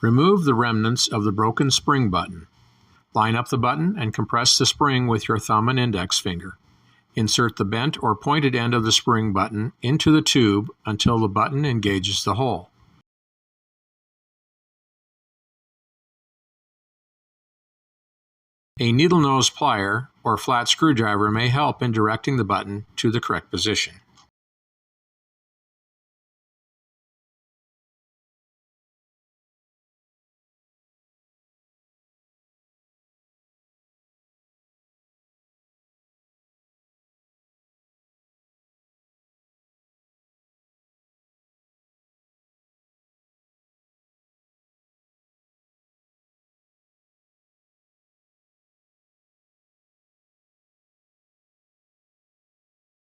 Remove the remnants of the broken spring button. Line up the button and compress the spring with your thumb and index finger. Insert the bent or pointed end of the spring button into the tube until the button engages the hole. A needle nose plier or flat screwdriver may help in directing the button to the correct position.